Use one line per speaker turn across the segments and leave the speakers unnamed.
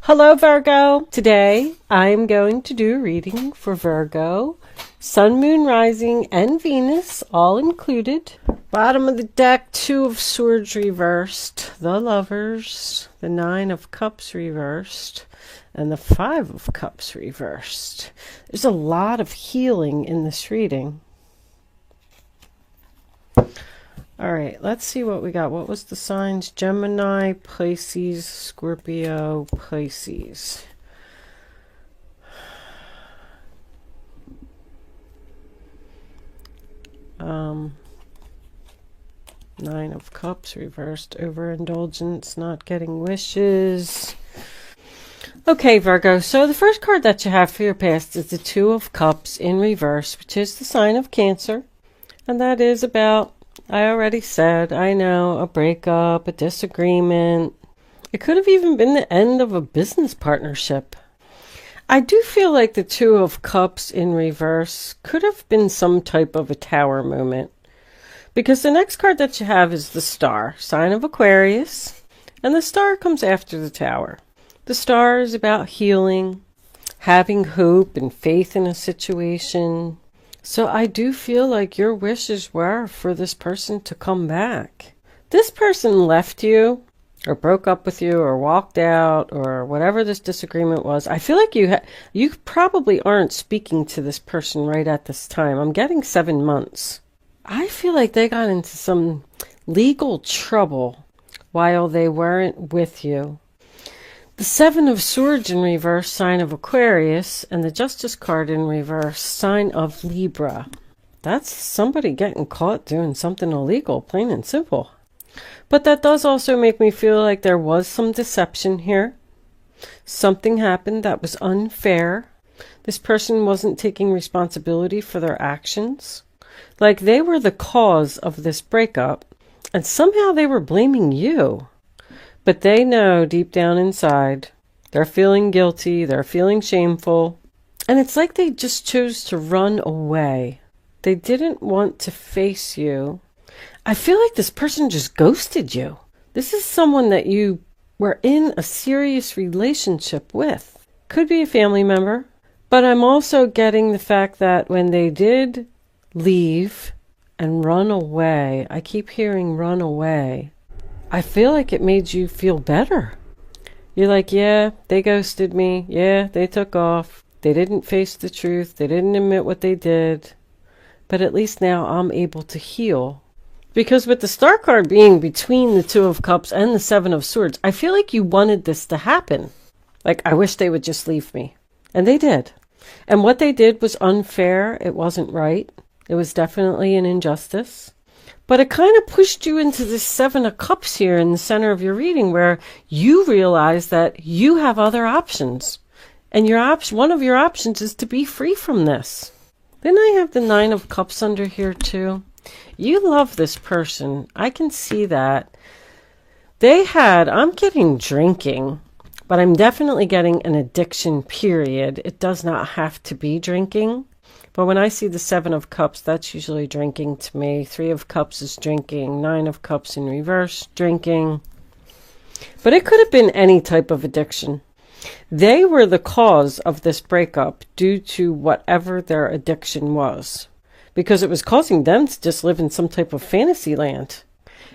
Hello Virgo! Today I'm going to do a reading for Virgo, Sun, Moon, Rising, and Venus, all included. Bottom of the deck, Two of Swords reversed, the Lovers, the Nine of Cups reversed, and the Five of Cups reversed. There's a lot of healing in this reading. All right, let's see what we got. What was the signs? Gemini, Pisces, Scorpio, Pisces. Nine of Cups reversed, overindulgence, not getting wishes. Okay, Virgo, so the first card that you have for your past is the Two of Cups in reverse, which is the sign of Cancer. And that is about, I already said, I know, a breakup, a disagreement. It could have even been the end of a business partnership. I do feel like the Two of Cups in reverse could have been some type of a tower moment. Because the next card that you have is the Star, sign of Aquarius. And the Star comes after the Tower. The Star is about healing, having hope and faith in a situation. So I do feel like your wishes were for this person to come back. This person left you, or broke up with you, or walked out, or whatever this disagreement was. I feel like you probably aren't speaking to this person right at this time. I'm getting 7 months. I feel like they got into some legal trouble while they weren't with you. The Seven of Swords in reverse, sign of Aquarius, and the Justice card in reverse, sign of Libra. That's somebody getting caught doing something illegal, plain and simple. But that does also make me feel like there was some deception here. Something happened that was unfair. This person wasn't taking responsibility for their actions. Like they were the cause of this breakup, and somehow they were blaming you. But they know deep down inside, they're feeling guilty, they're feeling shameful. And it's like they just chose to run away. They didn't want to face you. I feel like this person just ghosted you. This is someone that you were in a serious relationship with. Could be a family member. But I'm also getting the fact that when they did leave and run away, I keep hearing run away, I feel like it made you feel better. You're like, yeah, they ghosted me. Yeah, they took off. They didn't face the truth. They didn't admit what they did. But at least now I'm able to heal. Because with the Star card being between the Two of Cups and the Seven of Swords, I feel like you wanted this to happen. Like, I wish they would just leave me. And they did. And what they did was unfair. It wasn't right. It was definitely an injustice. But it kind of pushed you into this Seven of Cups here in the center of your reading, where you realize that you have other options. And one of your options is to be free from this. Then I have the Nine of Cups under here too. You love this person. I can see that. I'm getting drinking, but I'm definitely getting an addiction period. It does not have to be drinking. But when I see the Seven of Cups, that's usually drinking to me. Three of Cups is drinking. Nine of Cups in reverse, drinking. But it could have been any type of addiction. They were the cause of this breakup due to whatever their addiction was. Because it was causing them to just live in some type of fantasy land.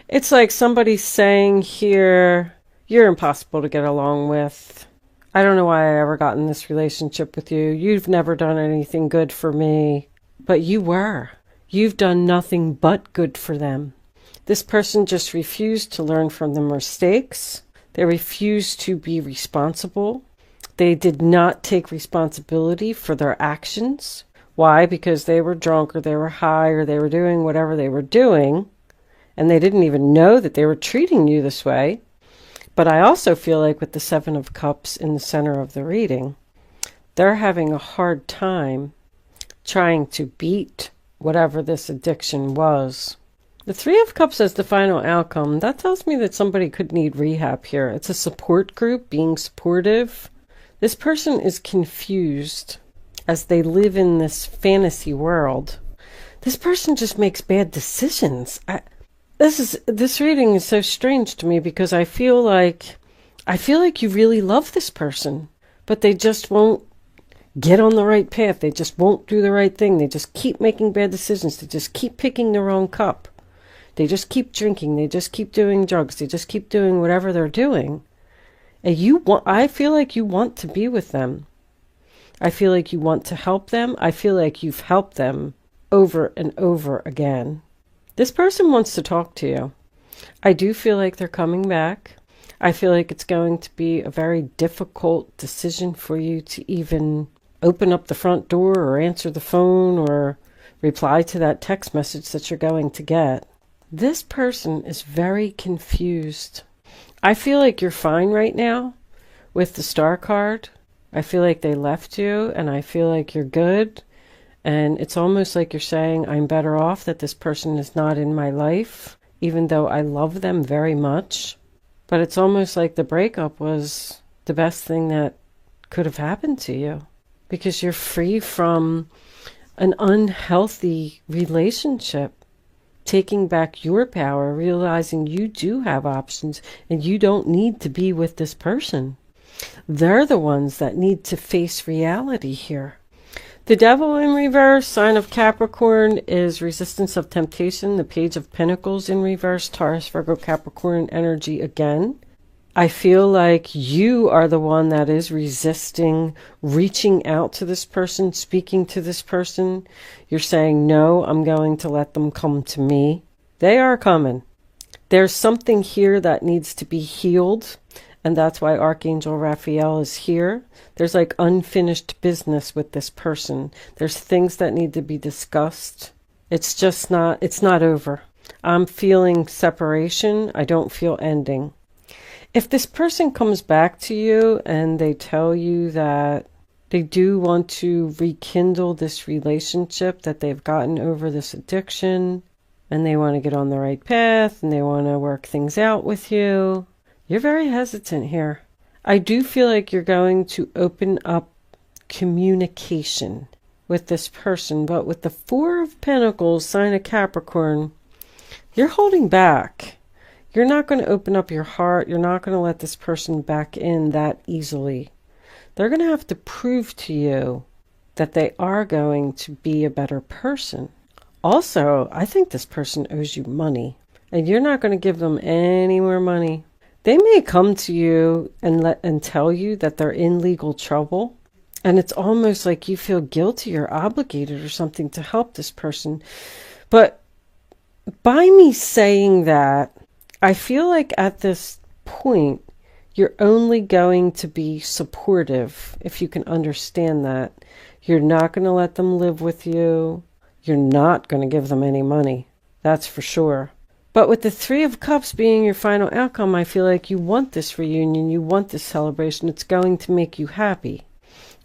It's like somebody saying here, you're impossible to get along with. I don't know why I ever got in this relationship with you. You've never done anything good for me. But you were. You've done nothing but good for them. This person just refused to learn from their mistakes. They refused to be responsible. They did not take responsibility for their actions. Why? Because they were drunk or they were high or they were doing whatever they were doing. And they didn't even know that they were treating you this way. But I also feel like with the Seven of Cups in the center of the reading, they're having a hard time trying to beat whatever this addiction was. The Three of Cups as the final outcome, that tells me that somebody could need rehab here. It's a support group, being supportive. This person is confused as they live in this fantasy world. This person just makes bad decisions. This reading is so strange to me because I feel like I feel like you really love this person, but they just won't get on the right path. They just won't do the right thing. They just keep making bad decisions. They just keep picking the wrong cup. They just keep drinking. They just keep doing drugs. They just keep doing whatever they're doing. And I feel like you want to be with them. I feel like you want to help them. I feel like you've helped them over and over again. This person wants to talk to you. I do feel like they're coming back. I feel like it's going to be a very difficult decision for you to even open up the front door or answer the phone or reply to that text message that you're going to get. This person is very confused. I feel like you're fine right now with the Star card. I feel like they left you and I feel like you're good. And it's almost like you're saying, I'm better off that this person is not in my life, even though I love them very much. But it's almost like the breakup was the best thing that could have happened to you, because you're free from an unhealthy relationship, taking back your power, realizing you do have options and you don't need to be with this person. They're the ones that need to face reality here. The Devil in reverse, sign of Capricorn, is resistance of temptation. The Page of Pentacles in reverse, Taurus, Virgo, Capricorn energy again. I feel like you are the one that is resisting reaching out to this person, speaking to this person. You're saying, no, I'm going to let them come to me. They are coming. There's something here that needs to be healed. And that's why Archangel Raphael is here. There's like unfinished business with this person. There's things that need to be discussed. It's not over. I'm feeling separation. I don't feel ending. If this person comes back to you and they tell you that they do want to rekindle this relationship, that they've gotten over this addiction and they want to get on the right path and they want to work things out with you, you're very hesitant here. I do feel like you're going to open up communication with this person, but with the Four of Pentacles, sign of Capricorn, you're holding back. You're not going to open up your heart. You're not going to let this person back in that easily. They're going to have to prove to you that they are going to be a better person. Also, I think this person owes you money, and you're not going to give them any more money. They may come to you and tell you that they're in legal trouble, and it's almost like you feel guilty or obligated or something to help this person. But by me saying that, I feel like at this point, you're only going to be supportive, if you can understand that. You're not going to let them live with you. You're not going to give them any money. That's for sure. But with the Three of Cups being your final outcome, I feel like you want this reunion, you want this celebration. It's going to make you happy.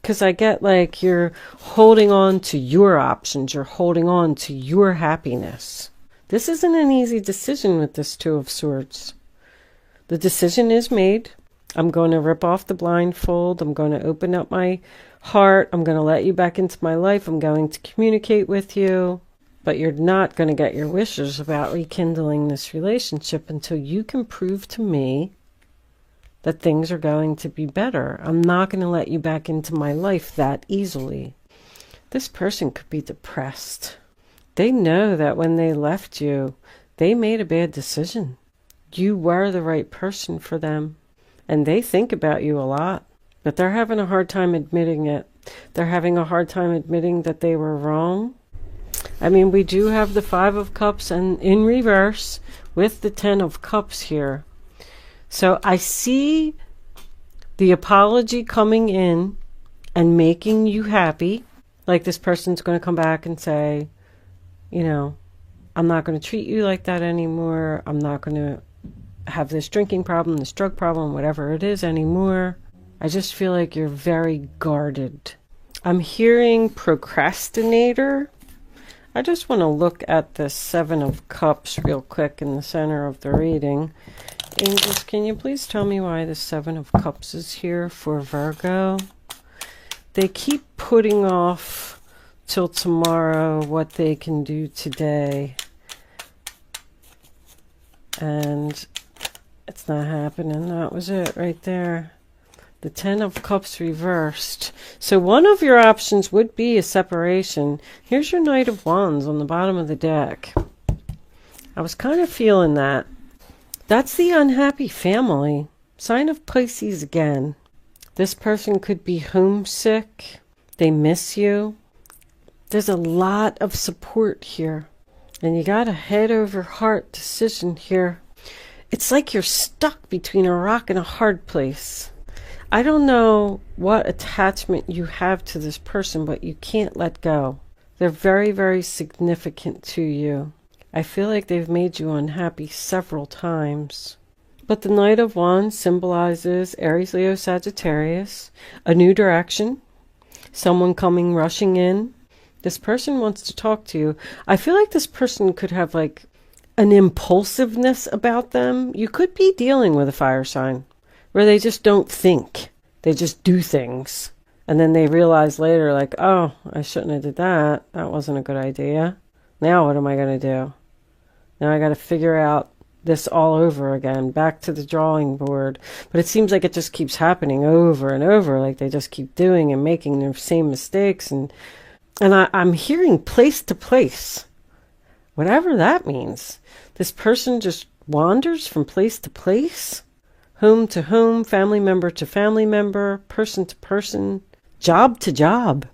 Because I get like you're holding on to your options. You're holding on to your happiness. This isn't an easy decision with this Two of Swords. The decision is made. I'm going to rip off the blindfold. I'm going to open up my heart. I'm going to let you back into my life. I'm going to communicate with you. But you're not going to get your wishes about rekindling this relationship until you can prove to me that things are going to be better. I'm not going to let you back into my life that easily. This person could be depressed. They know that when they left you, they made a bad decision. You were the right person for them. And they think about you a lot. But they're having a hard time admitting it. They're having a hard time admitting that they were wrong. I mean, we do have the Five of Cups and in reverse with the Ten of Cups here. So I see the apology coming in and making you happy. Like this person's going to come back and say, you know, I'm not going to treat you like that anymore. I'm not going to have this drinking problem, this drug problem, whatever it is anymore. I just feel like you're very guarded. I'm hearing procrastinator. I just want to look at the Seven of Cups real quick in the center of the reading. Angels, can you please tell me why the Seven of Cups is here for Virgo? They keep putting off till tomorrow what they can do today. And It's not happening. That was it right there. The 10 of Cups reversed. So one of your options would be a separation. Here's your Knight of Wands on the bottom of the deck. I was kind of feeling that. That's the unhappy family. Sign of Pisces again. This person could be homesick. They miss you. There's a lot of support here. And you got a head over heart decision here. It's like you're stuck between a rock and a hard place. I don't know what attachment you have to this person, but you can't let go. They're very, very significant to you. I feel like they've made you unhappy several times. But the Knight of Wands symbolizes Aries, Leo, Sagittarius, a new direction, someone coming rushing in. This person wants to talk to you. I feel like this person could have like an impulsiveness about them. You could be dealing with a fire sign where they just don't think. They just do things. And then they realize later like, oh, I shouldn't have did that. That wasn't a good idea. Now what am I going to do? Now I got to figure out this all over again, back to the drawing board. But it seems like it just keeps happening over and over. Like they just keep doing and making the same mistakes. And I'm hearing place to place. Whatever that means. This person just wanders from place to place, home to home, family member to family member, person to person, job to job.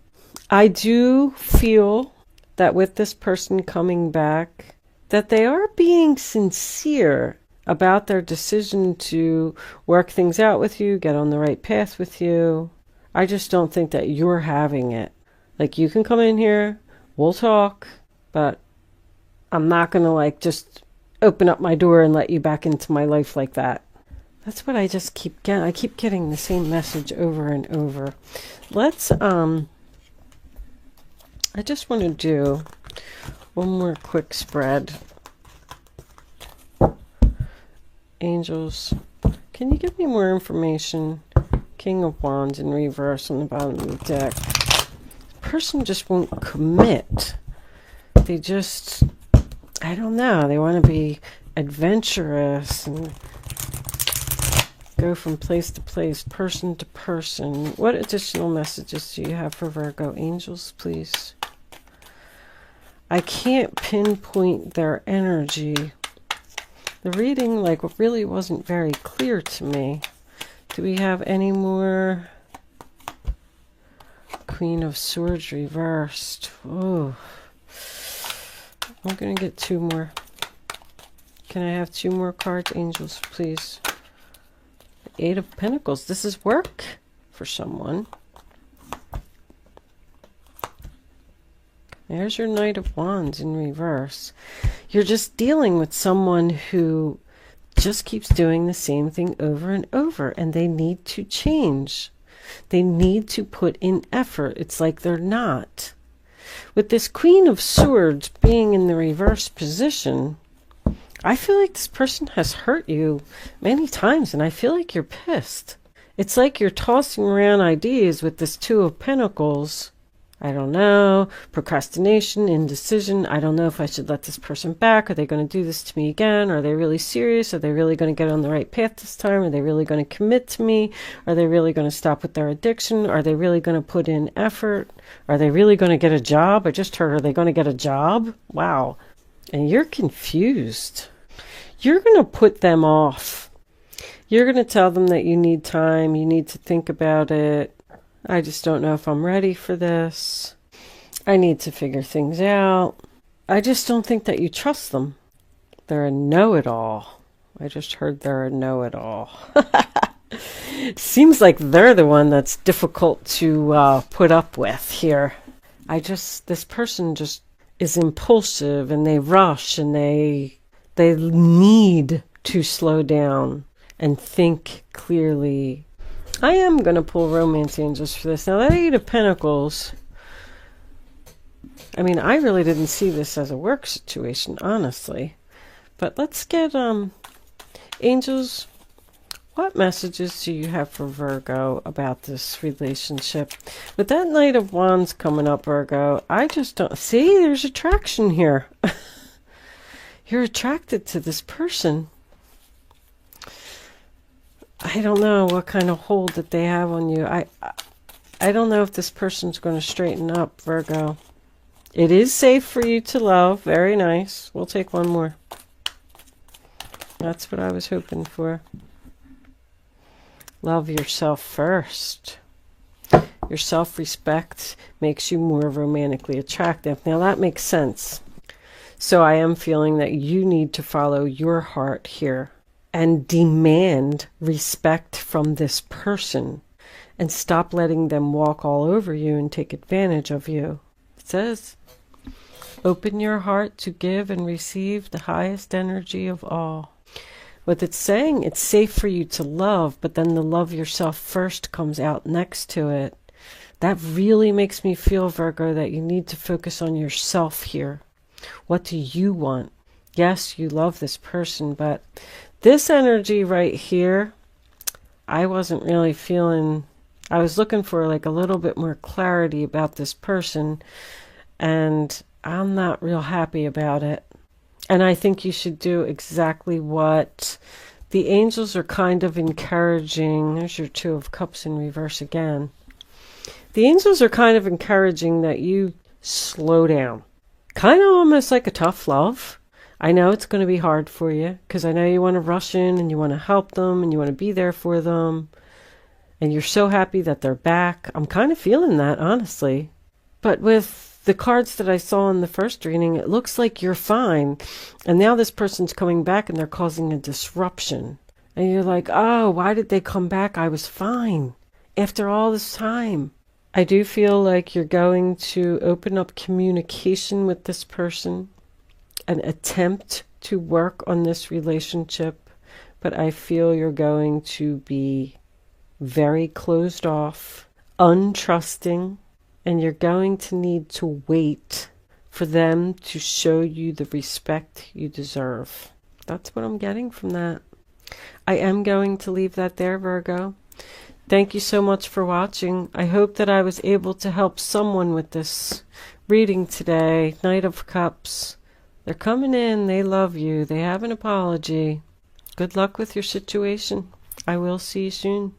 I do feel that with this person coming back, that they are being sincere about their decision to work things out with you, get on the right path with you. I just don't think that you're having it. Like you can come in here, we'll talk, but I'm not going to like just open up my door and let you back into my life like that. That's what I just keep getting. I keep getting the same message over and over. Let's, I just want to do one more quick spread. Angels, can you give me more information? King of Wands in reverse on the bottom of the deck. The person just won't commit. They just, I don't know, they want to be adventurous and go from place to place, person to person. What additional messages do you have for Virgo? Angels, please. I can't pinpoint their energy. The reading like really wasn't very clear to me. Do we have any more? Queen of Swords reversed. Oh, I'm going to get two more. Can I have two more cards, angels, please? The Eight of Pentacles. This is work for someone. There's your Knight of Wands in reverse. You're just dealing with someone who just keeps doing the same thing over and over, and they need to change. They need to put in effort. It's like they're not. With this Queen of Swords being in the reverse position, I feel like this person has hurt you many times, and I feel like you're pissed. It's like you're tossing around ideas with this Two of Pentacles. I don't know, procrastination, indecision. I don't know if I should let this person back. Are they going to do this to me again? Are they really serious? Are they really going to get on the right path this time? Are they really going to commit to me? Are they really going to stop with their addiction? Are they really going to put in effort? Are they really going to get a job? I just heard, are they going to get a job? Wow. And you're confused. You're going to put them off. You're going to tell them that you need time. You need to think about it. I just don't know if I'm ready for this. I need to figure things out. I just don't think that you trust them. They're a know-it-all. I just heard they're a know-it-all. Seems like they're the one that's difficult to put up with here. This person just is impulsive, and they rush, and they need to slow down and think clearly. I am going to pull Romance Angels for this. Now, that Eight of Pentacles, I mean, I really didn't see this as a work situation, honestly. But let's get, Angels, what messages do you have for Virgo about this relationship? With that Knight of Wands coming up, Virgo, I just don't... See, there's attraction here. You're attracted to this person. I don't know what kind of hold that they have on you. I don't know if this person's going to straighten up, Virgo. It is safe for you to love. Very nice. We'll take one more. That's what I was hoping for. Love yourself first. Your self-respect makes you more romantically attractive. Now that makes sense. So I am feeling that you need to follow your heart here and demand respect from this person and stop letting them walk all over you and take advantage of you. It says, open your heart to give and receive the highest energy of all. What it's saying, it's safe for you to love, but then the love yourself first comes out next to it. That really makes me feel, Virgo, that you need to focus on yourself here. What do you want? Yes, you love this person, but this energy right here, I wasn't really feeling. I was looking for like a little bit more clarity about this person, and I'm not real happy about it. And I think you should do exactly what the angels are kind of encouraging. There's your Two of Cups in reverse again. The angels are kind of encouraging that you slow down. Kind of almost like a tough love. I know it's going to be hard for you because I know you want to rush in and you want to help them and you want to be there for them. And you're so happy that they're back. I'm kind of feeling that, honestly. But with the cards that I saw in the first reading, it looks like you're fine. And now this person's coming back and they're causing a disruption. And you're like, oh, why did they come back? I was fine after all this time. I do feel like you're going to open up communication with this person and attempt to work on this relationship. But I feel you're going to be very closed off, untrusting, and you're going to need to wait for them to show you the respect you deserve. That's what I'm getting from that. I am going to leave that there, Virgo. Thank you so much for watching. I hope that I was able to help someone with this reading today. Knight of Cups. They're coming in. They love you. They have an apology. Good luck with your situation. I will see you soon.